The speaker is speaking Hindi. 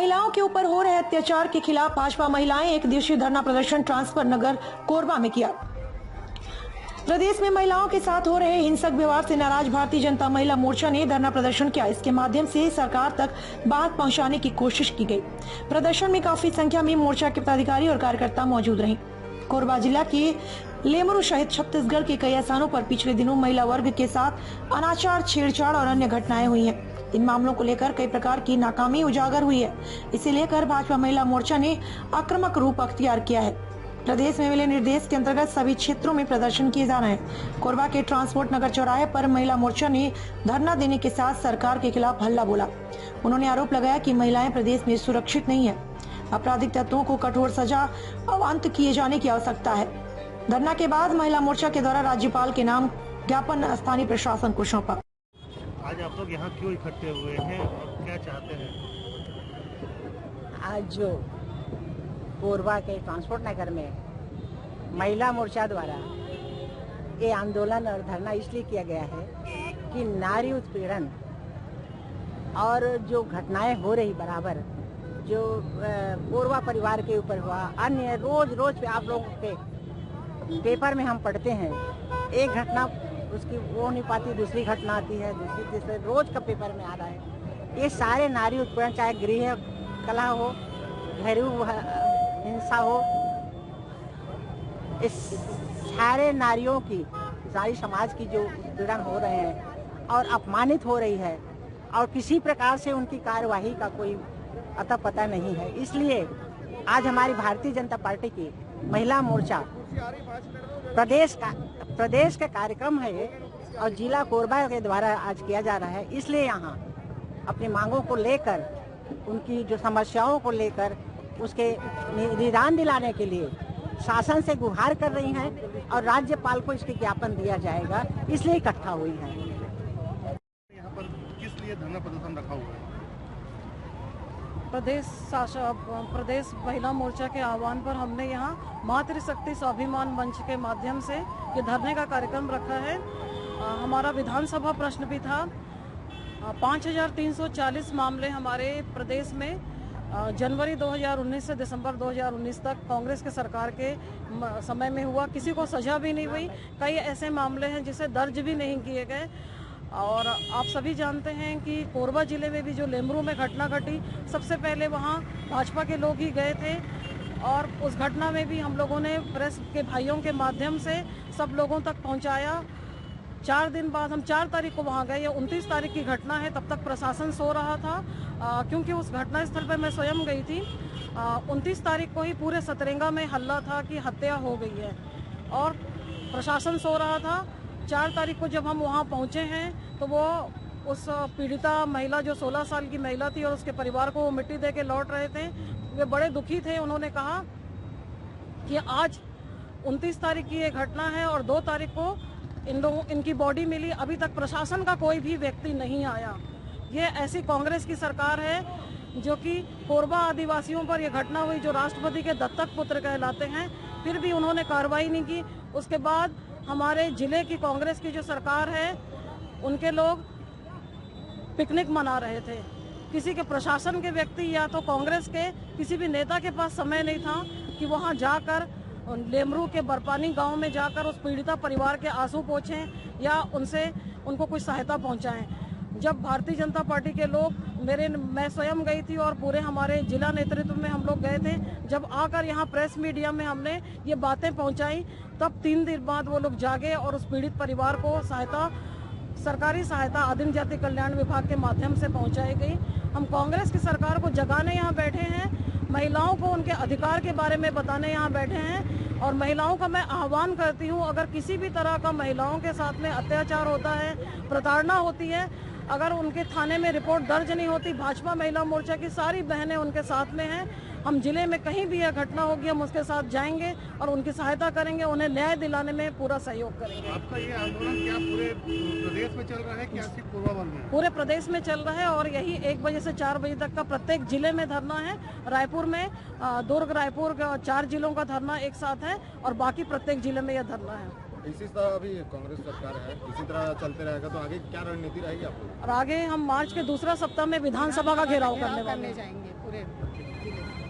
महिलाओं के ऊपर हो रहे अत्याचार के खिलाफ भाजपा महिलाएं एक दिवसीय धरना प्रदर्शन ट्रांसफर नगर कोरबा में किया। प्रदेश में महिलाओं के साथ हो रहे हिंसक व्यवहार से नाराज भारतीय जनता महिला मोर्चा ने धरना प्रदर्शन किया। इसके माध्यम से सरकार तक बात पहुंचाने की कोशिश की गई। प्रदर्शन में काफी संख्या में मोर्चा के पदाधिकारी और कार्यकर्ता मौजूद रहे। कोरबा जिला के लेमरू सहित छत्तीसगढ़ के कई स्थानों पर पिछले दिनों महिला वर्ग के साथ अनाचार, छेड़छाड़ और अन्य घटनाएं हुई हैं। इन मामलों को लेकर कई प्रकार की नाकामी उजागर हुई है। इसे लेकर भाजपा महिला मोर्चा ने आक्रामक रूप अख्तियार किया है। प्रदेश में मिले निर्देश के अंतर्गत सभी क्षेत्रों में प्रदर्शन किए जा रहे हैं। कोरबा के ट्रांसपोर्ट नगर चौराहे पर महिला मोर्चा ने धरना देने के साथ सरकार के खिलाफ हल्ला बोला। उन्होंने आरोप लगाया कि महिलाएं प्रदेश में सुरक्षित नहीं है। आपराधिक तत्वों को कठोर सजा अवान्त किए जाने की आवश्यकता है। धरना के बाद महिला मोर्चा के द्वारा राज्यपाल के नाम ज्ञापन स्थानीय प्रशासन को सौंपा। आज आप लोग यहाँ क्यों इकट्ठे हुए हैं और क्या चाहते हैं? आज जो कोरबा के ट्रांसपोर्ट नगर में महिला मोर्चा द्वारा ये आंदोलन और धरना इसलिए किया गया है कि नारी उत्पीड़न और जो घटनाएं हो रही बराबर जो कोरबा परिवार के ऊपर हुआ, अन्य रोज पे आप लोगों के पेपर में हम पढ़ते हैं, एक घटना उसकी वो नहीं पाती, दूसरी घटना आती है, दूसरी तीसरे रोज का पेपर में आ रहा है। ये सारे नारी उत्पीड़न, चाहे गृह कलह हो, घरेलू हिंसा हो, इस सारे नारियों की, सारी समाज की जो उत्पीड़न हो रहे हैं और अपमानित हो रही है और किसी प्रकार से उनकी कार्यवाही का कोई अता पता नहीं है। इसलिए आज हमारी भारतीय जनता पार्टी की महिला मोर्चा प्रदेश का कार्यक्रम है ये और जिला कोरबा के द्वारा आज किया जा रहा है। इसलिए यहाँ अपनी मांगों को लेकर, उनकी जो समस्याओं को लेकर उसके निदान दिलाने के लिए शासन से गुहार कर रही हैं और राज्यपाल को इसके ज्ञापन दिया जाएगा, इसलिए इकट्ठा हुई हैं। यहाँ पर किस लिए धरना प्रदर्शन रखा हुआ है? प्रदेश महिला मोर्चा के आह्वान पर हमने यहाँ मातृशक्ति स्वाभिमान मंच के माध्यम से ये धरने का कार्यक्रम रखा है। हमारा विधानसभा प्रश्न भी था। 5340 मामले हमारे प्रदेश में जनवरी 2019 से दिसंबर 2019 तक कांग्रेस के सरकार के समय में हुआ। किसी को सजा भी नहीं हुई। कई ऐसे मामले हैं जिसे दर्ज भी नहीं किए गए। और आप सभी जानते हैं कि कोरबा जिले में भी जो लेमरू में घटना घटी, सबसे पहले वहां भाजपा के लोग ही गए थे और उस घटना में भी हम लोगों ने प्रेस के भाइयों के माध्यम से सब लोगों तक पहुंचाया। 4 दिन बाद हम 4 तारीख को वहां गए। ये 29 तारीख की घटना है। तब तक प्रशासन सो रहा था क्योंकि उस घटना स्थल पर मैं स्वयं गई थी। 29 तारीख को ही पूरे सतरंगा में हल्ला था कि हत्या हो गई है और प्रशासन सो रहा था। 4 तारीख को जब हम वहां पहुंचे हैं तो वो उस पीड़िता महिला जो 16 साल की महिला थी और उसके परिवार को वो मिट्टी दे के लौट रहे थे, वे बड़े दुखी थे। उन्होंने कहा कि आज 29 तारीख की ये घटना है और 2 तारीख को इनकी बॉडी मिली। अभी तक प्रशासन का कोई भी व्यक्ति नहीं आया। ये ऐसी कांग्रेस की सरकार है जो कि कोरबा आदिवासियों पर यह घटना हुई जो राष्ट्रपति के दत्तक पुत्र कहलाते हैं, फिर भी उन्होंने कार्रवाई नहीं की। उसके बाद हमारे जिले की कांग्रेस की जो सरकार है, उनके लोग पिकनिक मना रहे थे। किसी के प्रशासन के व्यक्ति या तो कांग्रेस के किसी भी नेता के पास समय नहीं था कि वहां जाकर लेमरू के बरपानी गांव में जाकर उस पीड़िता परिवार के आंसू पोंछें या उनको कुछ सहायता पहुंचाएं। जब भारतीय जनता पार्टी के लोग मैं स्वयं गई थी और पूरे हमारे जिला नेतृत्व में हम लोग गए थे। जब आकर यहाँ प्रेस मीडिया में हमने ये बातें पहुंचाई, तब 3 दिन बाद वो लोग जागे और उस पीड़ित परिवार को सरकारी सहायता आदिम जाति कल्याण विभाग के माध्यम से पहुंचाई गई। हम कांग्रेस की सरकार को जगाने यहाँ बैठे हैं, महिलाओं को उनके अधिकार के बारे में बताने यहाँ बैठे हैं और महिलाओं का मैं आह्वान करती हूँ, अगर किसी भी तरह का महिलाओं के साथ में अत्याचार होता है, प्रताड़ना होती है, अगर उनके थाने में रिपोर्ट दर्ज नहीं होती, भाजपा महिला मोर्चा की सारी बहनें उनके साथ में हैं। हम जिले में कहीं भी यह घटना होगी, हम उसके साथ जाएंगे और उनकी सहायता करेंगे, उन्हें न्याय दिलाने में पूरा सहयोग करेंगे। आपका ये आंदोलन क्या पूरे प्रदेश में चल रहा है, क्या सिर्फ कोरबा में? पूरे प्रदेश में चल रहा है और यही 1 बजे से 4 बजे तक का प्रत्येक जिले में धरना है। रायपुर में, दुर्ग, रायपुर 4 जिलों का धरना एक साथ है और बाकी प्रत्येक जिले में यह धरना है। इसी तरह अभी कांग्रेस सरकार है, इसी तरह चलते रहेगा तो आगे क्या रणनीति रहेगी आपको? और आगे हम मार्च के दूसरा सप्ताह में विधानसभा का घेराव करने वाले हैं। जाएंगे पूरे जिले में।